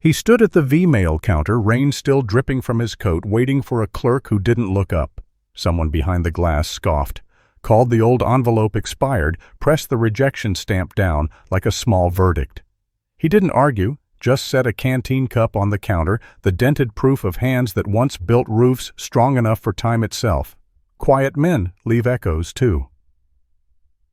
He stood at the V-mail counter, rain still dripping from his coat, waiting for a clerk who didn't look up. Someone behind the glass scoffed, called the old envelope expired, pressed the rejection stamp down like a small verdict. He didn't argue, just set a canteen cup on the counter, the dented proof of hands that once built roofs strong enough for time itself. Quiet men leave echoes, too.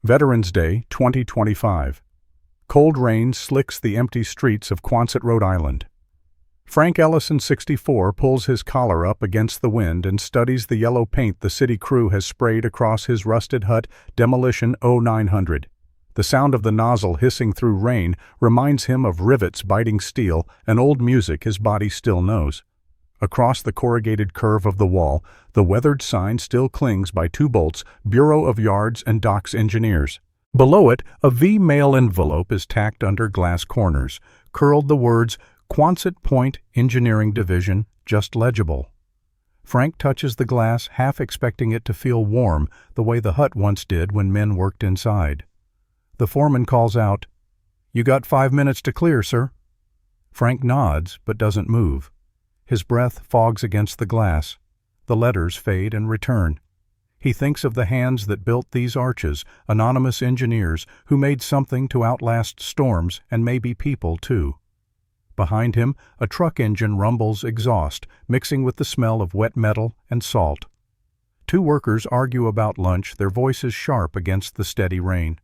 Veterans Day 2025. Cold rain slicks the empty streets of Quonset, Rhode Island. Frank Ellison, 64, pulls his collar up against the wind and studies the yellow paint the city crew has sprayed across his rusted hut, Demolition 0900. The sound of the nozzle hissing through rain reminds him of rivets biting steel and old music his body still knows. Across the corrugated curve of the wall, the weathered sign still clings by 2 bolts, Bureau of Yards and Docks Engineers. Below it, a V-mail envelope is tacked under glass corners, curled the words, Quonset Point Engineering Division, just legible. Frank touches the glass, half expecting it to feel warm, the way the hut once did when men worked inside. The foreman calls out, "You got 5 minutes to clear, sir." Frank nods, but doesn't move. His breath fogs against the glass. The letters fade and return. He thinks of the hands that built these arches, anonymous engineers who made something to outlast storms and maybe people, too. Behind him, a truck engine rumbles exhaust, mixing with the smell of wet metal and salt. 2 workers argue about lunch, their voices sharp against the steady rain.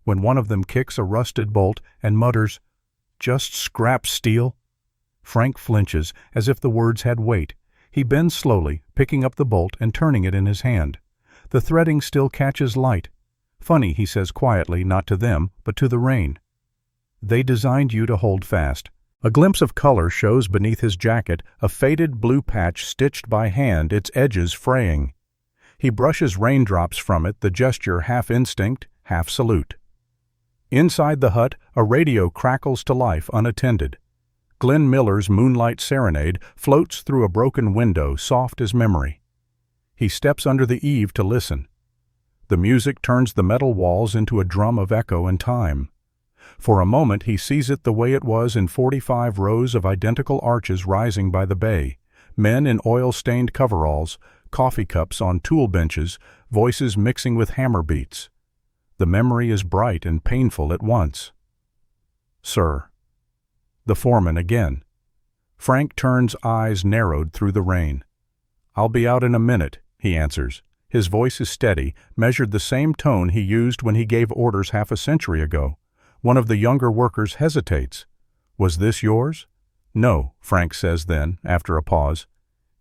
When one of them kicks a rusted bolt and mutters, "Just scrap steel," Frank flinches as if the words had weight. He bends slowly, picking up the bolt and turning it in his hand. The threading still catches light. "Funny," he says quietly, not to them, but to the rain. "They designed you to hold fast." A glimpse of color shows beneath his jacket, a faded blue patch stitched by hand, its edges fraying. He brushes raindrops from it, the gesture half instinct, half salute. Inside the hut, a radio crackles to life unattended. Glenn Miller's Moonlight Serenade floats through a broken window, soft as memory. He steps under the eave to listen. The music turns the metal walls into a drum of echo and time. For a moment he sees it the way it was in 45 rows of identical arches rising by the bay, men in oil-stained coveralls, coffee cups on tool benches, voices mixing with hammer beats. The memory is bright and painful at once. "Sir." The foreman again. Frank turns, eyes narrowed through the rain. "I'll be out in a minute," he answers. His voice is steady, measured the same tone he used when he gave orders half a century ago. One of the younger workers hesitates. "Was this yours?" "No," Frank says then, after a pause.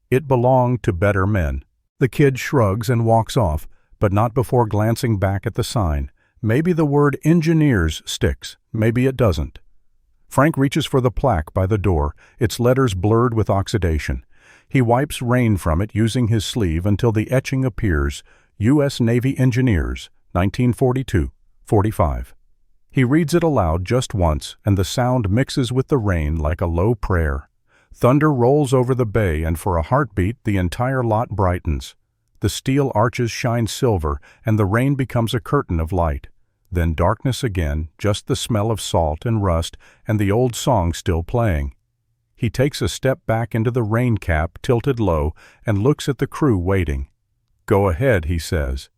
"It belonged to better men." The kid shrugs and walks off, but not before glancing back at the sign. Maybe the word engineers sticks, maybe it doesn't. Frank reaches for the plaque by the door, its letters blurred with oxidation. He wipes rain from it using his sleeve until the etching appears, U.S. Navy Engineers, 1942-45. He reads it aloud just once, and the sound mixes with the rain like a low prayer. Thunder rolls over the bay, and for a heartbeat the entire lot brightens. The steel arches shine silver, and the rain becomes a curtain of light. Then darkness again, just the smell of salt and rust, and the old song still playing. He takes a step back into the rain cap, tilted low, and looks at the crew waiting. "Go ahead," he says.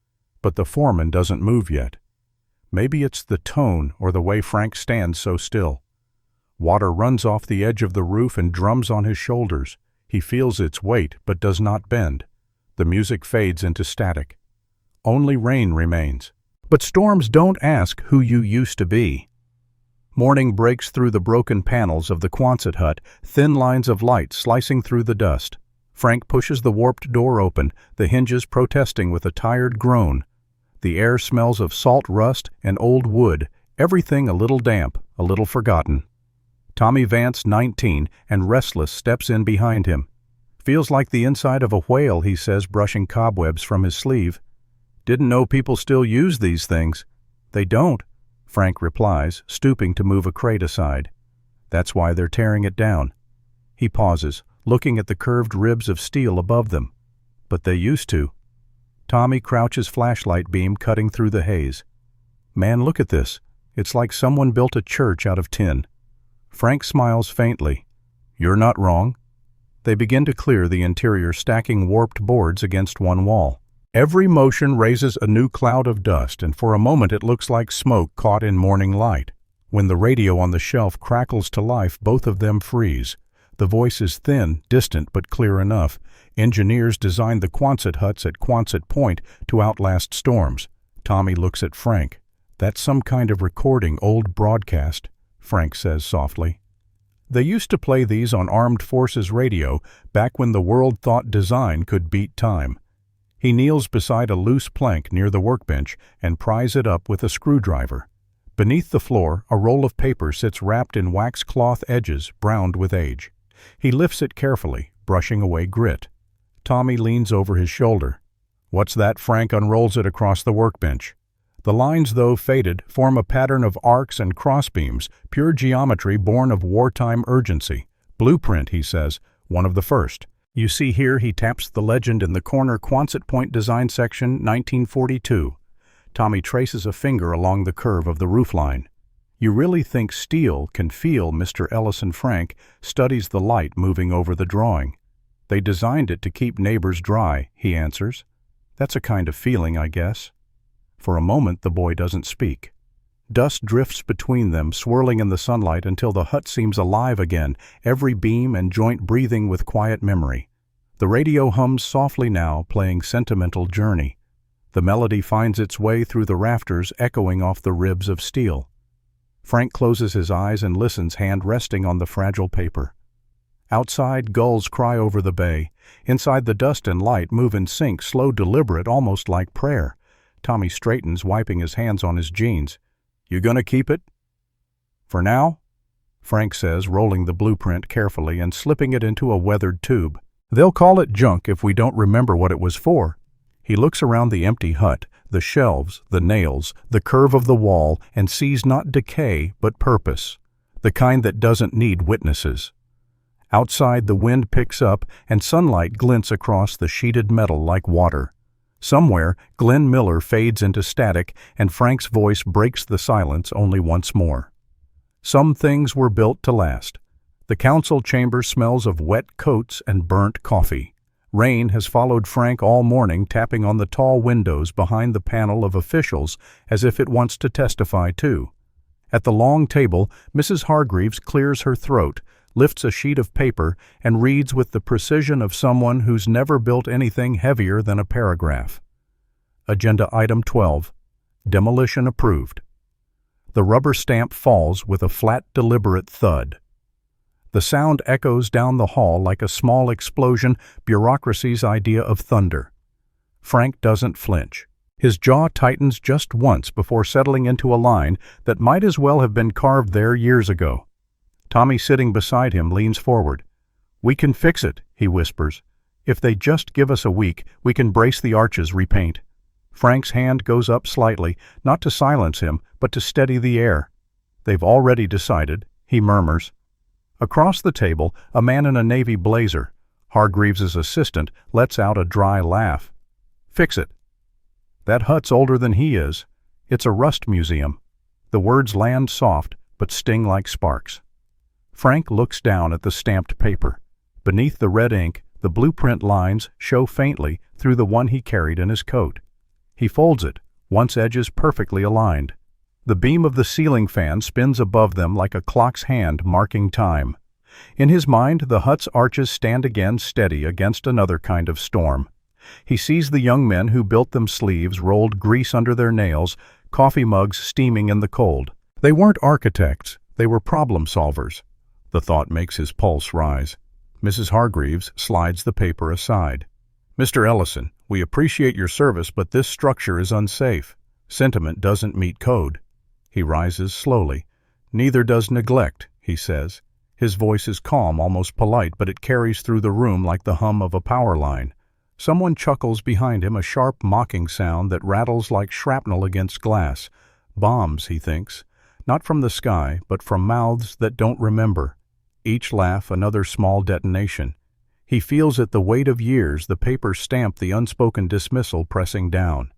But the foreman doesn't move yet. Maybe it's the tone or the way Frank stands so still. Water runs off the edge of the roof and drums on his shoulders. He feels its weight, but does not bend. The music fades into static. Only rain remains. But storms don't ask who you used to be. Morning breaks through the broken panels of the Quonset hut, thin lines of light slicing through the dust. Frank pushes the warped door open, the hinges protesting with a tired groan. The air smells of salt rust and old wood, everything a little damp, a little forgotten. Tommy Vance, 19, and restless, steps in behind him. "Feels like the inside of a whale," he says, brushing cobwebs from his sleeve. "Didn't know people still use these things." "They don't," Frank replies, stooping to move a crate aside. "That's why they're tearing it down." He pauses, looking at the curved ribs of steel above them. "But they used to." Tommy crouches, flashlight beam cutting through the haze. "Man, look at this. It's like someone built a church out of tin." Frank smiles faintly. You're not wrong. They begin to clear the interior, stacking warped boards against one wall. Every motion raises a new cloud of dust, and for a moment it looks like smoke caught in morning light. When the radio on the shelf crackles to life, both of them freeze. The voice is thin, distant, but clear enough. Engineers designed the Quonset huts at Quonset Point to outlast storms. Tommy looks at Frank. That's some kind of recording, old broadcast, Frank says softly. They used to play these on Armed Forces radio back when the world thought design could beat time. He kneels beside a loose plank near the workbench and pries it up with a screwdriver. Beneath the floor, a roll of paper sits wrapped in wax cloth edges, browned with age. He lifts it carefully, brushing away grit. Tommy leans over his shoulder. What's that? Frank unrolls it across the workbench. The lines, though faded, form a pattern of arcs and crossbeams, pure geometry born of wartime urgency. Blueprint, he says, one of the first. You see here, he taps the legend in the corner, Quonset Point Design Section, 1942. Tommy traces a finger along the curve of the roofline. You really think steel can feel? Mr. Ellison Frank studies the light moving over the drawing. They designed it to keep neighbors dry, he answers. That's a kind of feeling, I guess. For a moment the boy doesn't speak. Dust drifts between them, swirling in the sunlight until the hut seems alive again, every beam and joint breathing with quiet memory. The radio hums softly now, playing Sentimental Journey. The melody finds its way through the rafters, echoing off the ribs of steel. Frank closes his eyes and listens, hand resting on the fragile paper. Outside, gulls cry over the bay. Inside, the dust and light move in sync, slow, deliberate, almost like prayer. Tommy straightens, wiping his hands on his jeans. You gonna keep it? For now, Frank says, rolling the blueprint carefully and slipping it into a weathered tube. They'll call it junk if we don't remember what it was for. He looks around the empty hut, the shelves, the nails, the curve of the wall, and sees not decay but purpose, the kind that doesn't need witnesses. Outside, the wind picks up and sunlight glints across the sheeted metal like water. Somewhere, Glenn Miller fades into static, and Frank's voice breaks the silence only once more. Some things were built to last. The council chamber smells of wet coats and burnt coffee. Rain has followed Frank all morning, tapping on the tall windows behind the panel of officials as if it wants to testify too. At the long table, Mrs. Hargreaves clears her throat, lifts a sheet of paper, and reads with the precision of someone who's never built anything heavier than a paragraph. Agenda Item 12. Demolition approved. The rubber stamp falls with a flat, deliberate thud. The sound echoes down the hall like a small explosion, bureaucracy's idea of thunder. Frank doesn't flinch. His jaw tightens just once before settling into a line that might as well have been carved there years ago. Tommy, sitting beside him, leans forward. We can fix it, he whispers. If they just give us a week, we can brace the arches, repaint. Frank's hand goes up slightly, not to silence him, but to steady the air. They've already decided, he murmurs. Across the table, a man in a navy blazer, Hargreaves's assistant, lets out a dry laugh. Fix it. That hut's older than he is. It's a rust museum. The words land soft, but sting like sparks. Frank looks down at the stamped paper. Beneath the red ink, the blueprint lines show faintly through the one he carried in his coat. He folds it, once edges perfectly aligned. The beam of the ceiling fan spins above them like a clock's hand marking time. In his mind, the hut's arches stand again steady against another kind of storm. He sees the young men who built them, sleeves rolled, grease under their nails, coffee mugs steaming in the cold. They weren't architects, they were problem solvers. The thought makes his pulse rise. Mrs. Hargreaves slides the paper aside. Mr. Ellison, we appreciate your service, but this structure is unsafe. Sentiment doesn't meet code. He rises slowly. Neither does neglect, he says. His voice is calm, almost polite, but it carries through the room like the hum of a power line. Someone chuckles behind him, a sharp, mocking sound that rattles like shrapnel against glass. Bombs, he thinks. Not from the sky, but from mouths that don't remember. Each laugh another small detonation. He feels it, the weight of years, the paper stamp, the unspoken dismissal pressing down.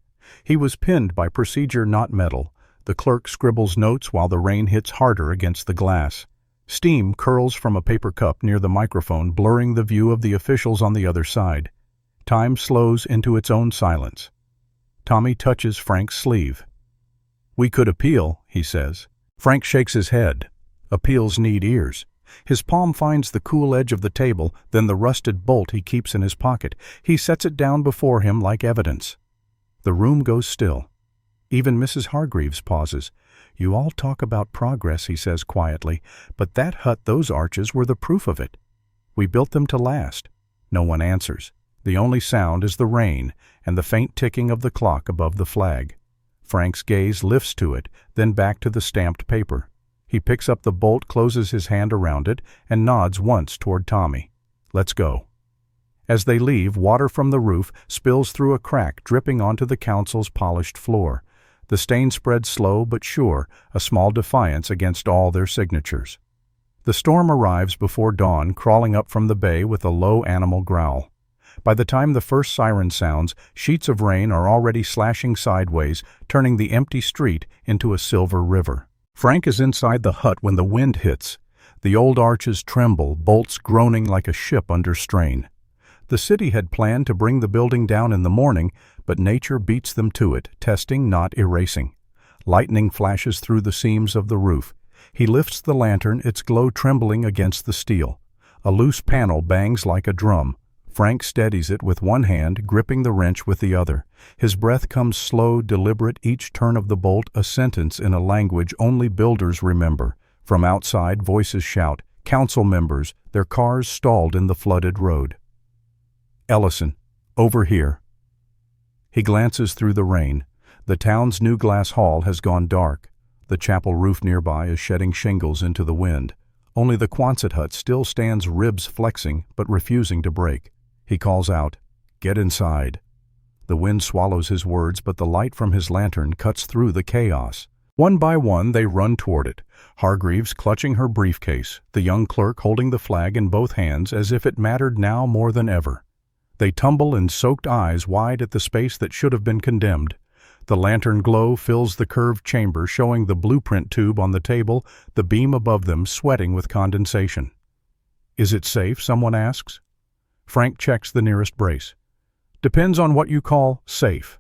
He was pinned by procedure, not metal. The clerk scribbles notes while the rain hits harder against the glass. Steam curls from a paper cup near the microphone, blurring the view of the officials on the other side. Time slows into its own silence. Tommy touches Frank's sleeve. "We could appeal," he says. Frank shakes his head. Appeals need ears. His palm finds the cool edge of the table, then the rusted bolt he keeps in his pocket. He sets it down before him like evidence. The room goes still. Even Mrs. Hargreaves pauses. "You all talk about progress," he says quietly, "but that hut, those arches, were the proof of it. We built them to last." No one answers. The only sound is the rain and the faint ticking of the clock above the flag. Frank's gaze lifts to it, then back to the stamped paper. He picks up the bolt, closes his hand around it, and nods once toward Tommy. "Let's go." As they leave, water from the roof spills through a crack, dripping onto the council's polished floor. The stain spreads slow but sure, a small defiance against all their signatures. The storm arrives before dawn, crawling up from the bay with a low animal growl. By the time the first siren sounds, sheets of rain are already slashing sideways, turning the empty street into a silver river. Frank is inside the hut when the wind hits. The old arches tremble, bolts groaning like a ship under strain. The city had planned to bring the building down in the morning, but nature beats them to it, testing, not erasing. Lightning flashes through the seams of the roof. He lifts the lantern, its glow trembling against the steel. A loose panel bangs like a drum. Frank steadies it with one hand, gripping the wrench with the other. His breath comes slow, deliberate, each turn of the bolt a sentence in a language only builders remember. From outside, voices shout, council members, their cars stalled in the flooded road. "Ellison, over here." He glances through the rain. The town's new glass hall has gone dark. The chapel roof nearby is shedding shingles into the wind. Only the Quonset hut still stands, ribs flexing but refusing to break. He calls out, "Get inside." The wind swallows his words, but the light from his lantern cuts through the chaos. One by one they run toward it, Hargreaves clutching her briefcase, the young clerk holding the flag in both hands as if it mattered now more than ever. They tumble in soaked eyes wide at the space that should have been condemned. The lantern glow fills the curved chamber, showing the blueprint tube on the table, the beam above them sweating with condensation. "Is it safe?" someone asks. Frank checks the nearest brace. "Depends on what you call safe."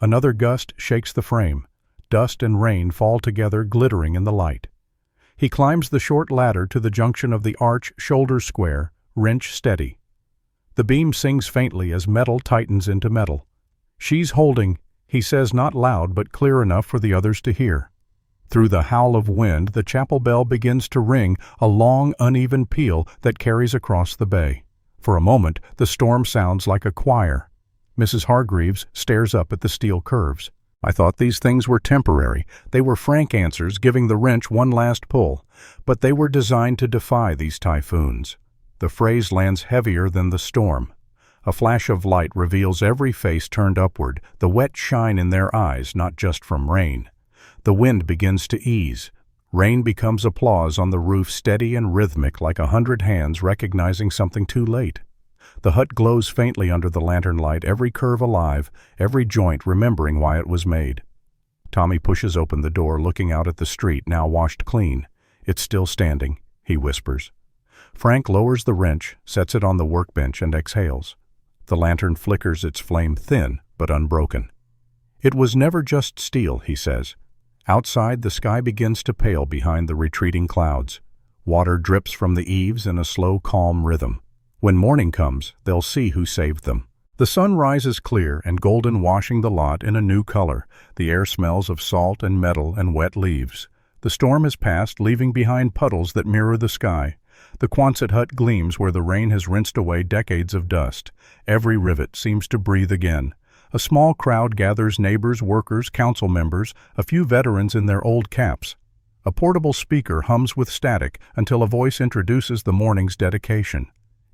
Another gust shakes the frame. Dust and rain fall together, glittering in the light. He climbs the short ladder to the junction of the arch, shoulders square, wrench steady. The beam sings faintly as metal tightens into metal. "She's holding," he says, not loud but clear enough for the others to hear. Through the howl of wind, the chapel bell begins to ring, a long, uneven peal that carries across the bay. For a moment, the storm sounds like a choir. Mrs. Hargreaves stares up at the steel curves. "I thought these things were temporary." They were Frank answers, giving the wrench one last pull. But they were designed to defy these typhoons. The phrase lands heavier than the storm. A flash of light reveals every face turned upward, the wet shine in their eyes, not just from rain. The wind begins to ease. Rain becomes applause on the roof, steady and rhythmic, like 100 hands recognizing something too late. The hut glows faintly under the lantern light, every curve alive, every joint remembering why it was made. Tommy pushes open the door, looking out at the street, now washed clean. "It's still standing," he whispers. Frank lowers the wrench, sets it on the workbench, and exhales. The lantern flickers, its flame thin but unbroken. "It was never just steel," he says. Outside, the sky begins to pale behind the retreating clouds. Water drips from the eaves in a slow, calm rhythm. When morning comes, they'll see who saved them. The sun rises clear and golden, washing the lot in a new color. The air smells of salt and metal and wet leaves. The storm has passed, leaving behind puddles that mirror the sky. The Quonset hut gleams where the rain has rinsed away decades of dust. Every rivet seems to breathe again. A small crowd gathers, neighbors, workers, council members, a few veterans in their old caps. A portable speaker hums with static until a voice introduces the morning's dedication.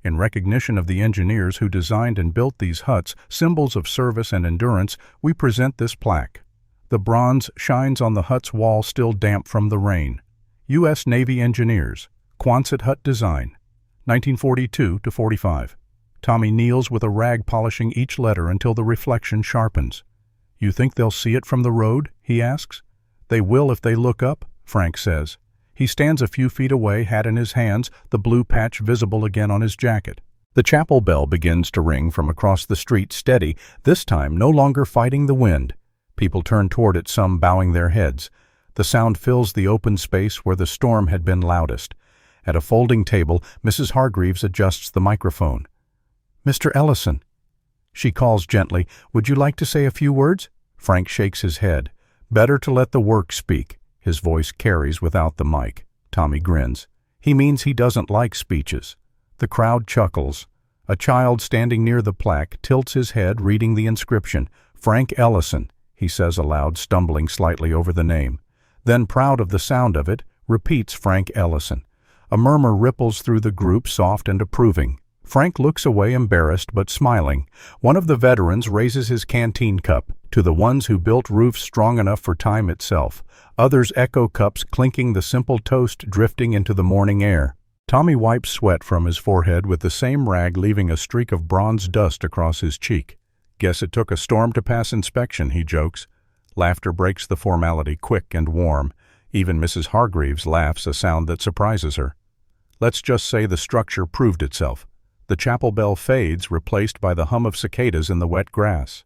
In recognition of the engineers who designed and built these huts, symbols of service and endurance, we present this plaque. The bronze shines on the hut's wall, still damp from the rain. U.S. Navy Engineers, Quonset Hut Design, 1942–45. Tommy kneels with a rag, polishing each letter until the reflection sharpens. "You think they'll see it from the road?" he asks. "They will if they look up," Frank says. He stands a few feet away, hat in his hands, the blue patch visible again on his jacket. The chapel bell begins to ring from across the street, steady, this time no longer fighting the wind. People turn toward it, some bowing their heads. The sound fills the open space where the storm had been loudest. At a folding table, Mrs. Hargreaves adjusts the microphone. "Mr. Ellison," she calls gently, "would you like to say a few words?" Frank shakes his head. "Better to let the work speak." His voice carries without the mic. Tommy grins. He means he doesn't like speeches. The crowd chuckles. A child standing near the plaque tilts his head, reading the inscription. "Frank Ellison," he says aloud, stumbling slightly over the name. Then, proud of the sound of it, repeats Frank Ellison. A murmur ripples through the group, soft and approving. Frank looks away, embarrassed but smiling. One of the veterans raises his canteen cup. "To the ones who built roofs strong enough for time itself." Others echo cups, clinking, the simple toast drifting into the morning air. Tommy wipes sweat from his forehead with the same rag, leaving a streak of bronze dust across his cheek. "Guess it took a storm to pass inspection," he jokes. Laughter breaks the formality, quick and warm. Even Mrs. Hargreaves laughs, a sound that surprises her. Let's just say the structure proved itself. The chapel bell fades, replaced by the hum of cicadas in the wet grass.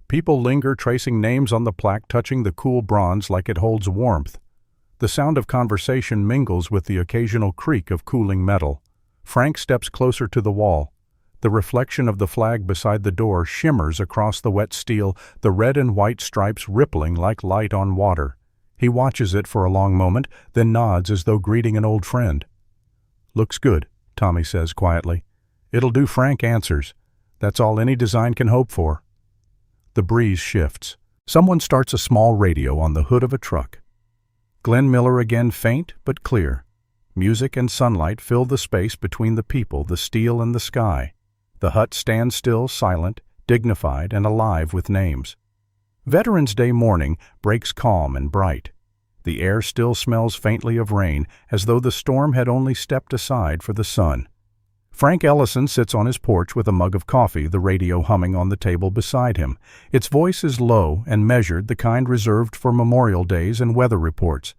People linger, tracing names on the plaque, touching the cool bronze like it holds warmth. The sound of conversation mingles with the occasional creak of cooling metal. Frank steps closer to the wall. The reflection of the flag beside the door shimmers across the wet steel, the red and white stripes rippling like light on water. He watches it for a long moment, then nods as though greeting an old friend. "Looks good," Tommy says quietly. "It'll do," Frank answers. "That's all any design can hope for." The breeze shifts. Someone starts a small radio on the hood of a truck. Glenn Miller again, faint but clear. Music and sunlight fill the space between the people, the steel and the sky. The hut stands still, silent, dignified, and alive with names. Veterans Day morning breaks calm and bright. The air still smells faintly of rain, as though the storm had only stepped aside for the sun. Frank Ellison sits on his porch with a mug of coffee, the radio humming on the table beside him. Its voice is low and measured, the kind reserved for Memorial Days and weather reports.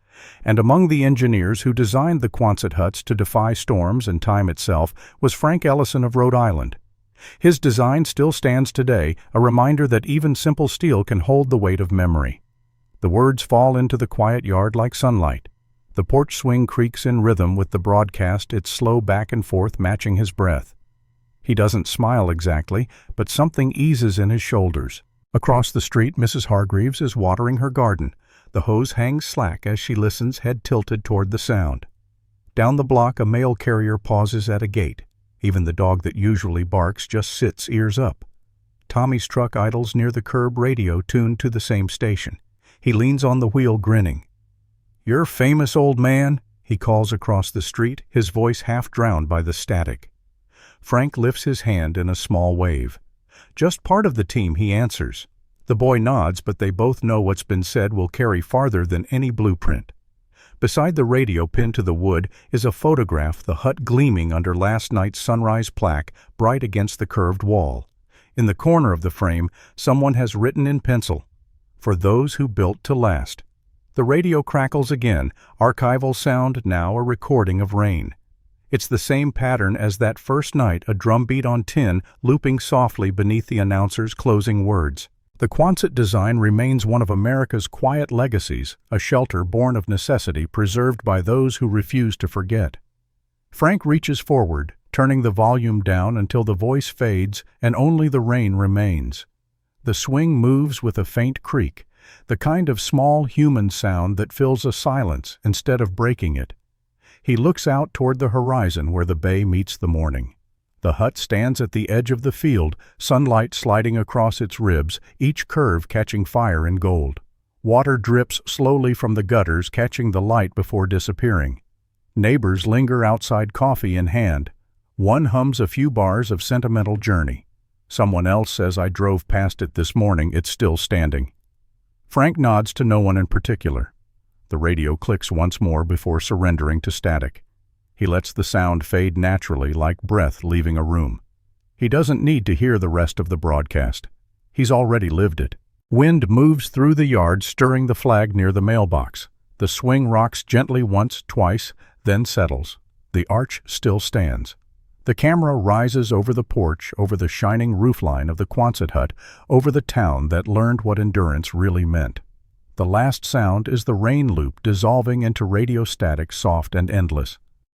And among the engineers who designed the Quonset huts to defy storms and time itself was Frank Ellison of Rhode Island. His design still stands today, a reminder that even simple steel can hold the weight of memory. The words fall into the quiet yard like sunlight. The porch swing creaks in rhythm with the broadcast, its slow back and forth matching his breath. He doesn't smile exactly, but something eases in his shoulders. Across the street, Mrs. Hargreaves is watering her garden. The hose hangs slack as she listens, head tilted toward the sound. Down the block, a mail carrier pauses at a gate. Even the dog that usually barks just sits, ears up. Tommy's truck idles near the curb, radio tuned to the same station. He leans on the wheel, grinning. "You're famous, old man," he calls across the street, his voice half drowned by the static. Frank lifts his hand in a small wave. "Just part of the team," he answers. The boy nods, but they both know what's been said will carry farther than any blueprint. Beside the radio pinned to the wood is a photograph, the hut gleaming under last night's sunrise plaque, bright against the curved wall. In the corner of the frame, someone has written in pencil, "For those who built to last." The radio crackles again, archival sound, now a recording of rain. It's the same pattern as that first night, a drumbeat on tin looping softly beneath the announcer's closing words. The Quonset design remains one of America's quiet legacies, a shelter born of necessity, preserved by those who refuse to forget. Frank reaches forward, turning the volume down until the voice fades and only the rain remains. The swing moves with a faint creak, the kind of small human sound that fills a silence instead of breaking it. He looks out toward the horizon where the bay meets the morning. The hut stands at the edge of the field, sunlight sliding across its ribs, each curve catching fire in gold. Water drips slowly from the gutters, catching the light before disappearing. Neighbors linger outside, coffee in hand. One hums a few bars of Sentimental Journey. Someone else says, "I drove past it this morning, it's still standing." Frank nods to no one in particular. The radio clicks once more before surrendering to static. He lets the sound fade naturally, like breath leaving a room. He doesn't need to hear the rest of the broadcast. He's already lived it. Wind moves through the yard, stirring the flag near the mailbox. The swing rocks gently once, twice, then settles. The arch still stands. The camera rises over the porch, over the shining roofline of the Quonset hut, over the town that learned what endurance really meant. The last sound is the rain loop dissolving into radio static, soft and endless.